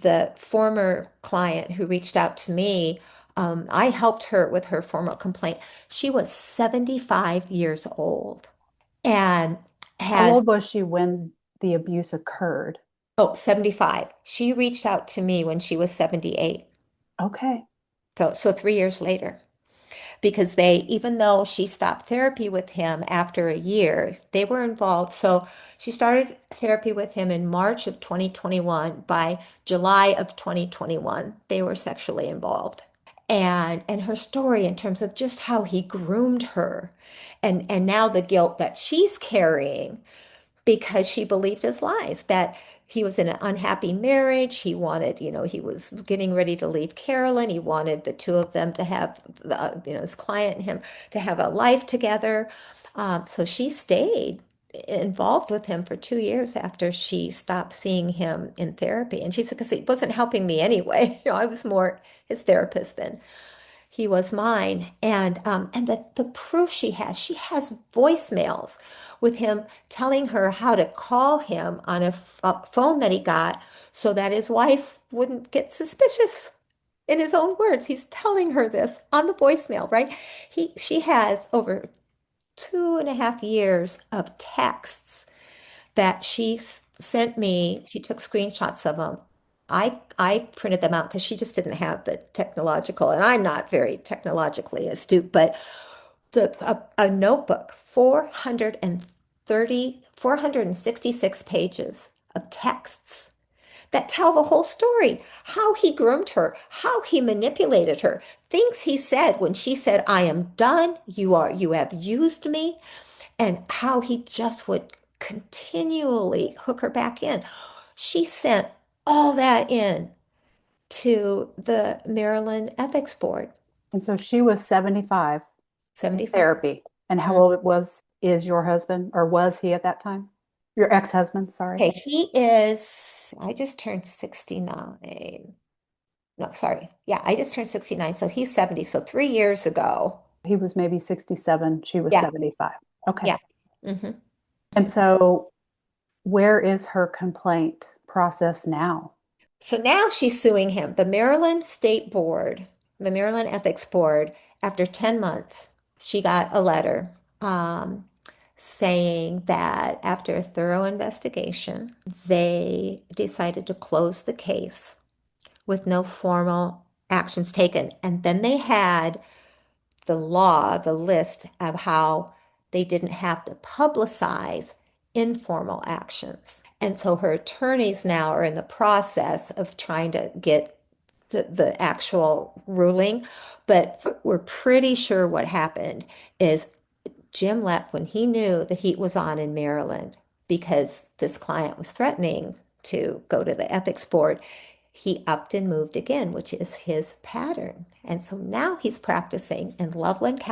the former client who reached out to me, I helped her with her formal complaint. She was 75 years old and How has, old was she when the abuse occurred? oh, 75. She reached out to me when she was 78. Okay. So 3 years later. Because they, even though she stopped therapy with him after a year, they were involved. So she started therapy with him in March of 2021. By July of 2021, they were sexually involved. And her story in terms of just how he groomed her and now the guilt that she's carrying because she believed his lies that he was in an unhappy marriage. He wanted, he was getting ready to leave Carolyn. He wanted the two of them to have, his client and him to have a life together. So she stayed involved with him for 2 years after she stopped seeing him in therapy. And she said, because he wasn't helping me anyway. I was more his therapist than he was mine. And the proof she has voicemails with him telling her how to call him on a phone that he got so that his wife wouldn't get suspicious. In his own words, he's telling her this on the voicemail, right? She has over 2.5 years of texts that she sent me. She took screenshots of them. I printed them out because she just didn't have the technological, and I'm not very technologically astute, but a notebook, 466 pages of texts that tell the whole story, how he groomed her, how he manipulated her, things he said when she said, I am done, you have used me, and how he just would continually hook her back in. She sent all that in to the Maryland Ethics Board, And so she was 75 in 75. therapy. And how Mhm. old it was is your husband, or was he at that time? Your ex-husband, sorry. Okay, I just turned 69. No, sorry. Yeah, I just turned 69. So he's 70. So 3 years ago. He was maybe 67, she was Yeah, 75. Okay. yeah. hmm And so where is her complaint process now? So now she's suing him. The Maryland State Board, the Maryland Ethics Board, after 10 months, she got a letter saying that after a thorough investigation, they decided to close the case with no formal actions taken. And then they had the list of how they didn't have to publicize informal actions. And so her attorneys now are in the process of trying to get the actual ruling, but we're pretty sure what happened is Jim left when he knew the heat was on in Maryland because this client was threatening to go to the ethics board. He upped and moved again, which is his pattern. And so now he's practicing in Loveland,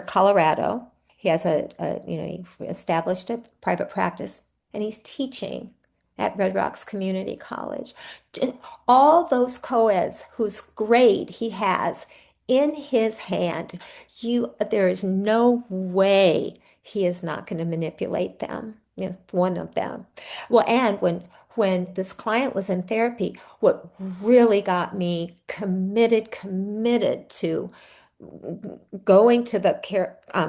Colorado. He has he established a private practice and he's teaching at Red Rocks Community College. All those co-eds whose grade he has in his hand, there is no way he is not going to manipulate them. One of them. Well, and when this client was in therapy, what really got me committed to going to the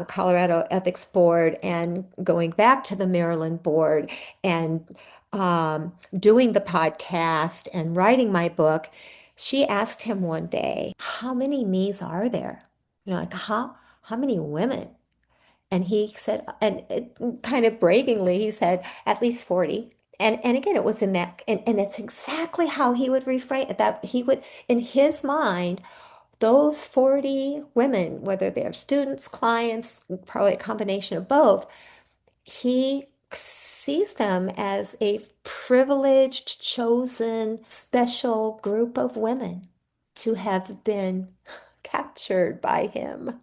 Colorado Ethics Board and going back to the Maryland Board and doing the podcast and writing my book, she asked him one day, how many me's are there? Like how many women? And he said, and kind of braggingly, he said, at least 40. And again, it was in that, and it's exactly how he would reframe it, that he would, in his mind, those 40 women, whether they're students, clients, probably a combination of both, he sees them as a privileged, chosen, special group of women to have been captured by him.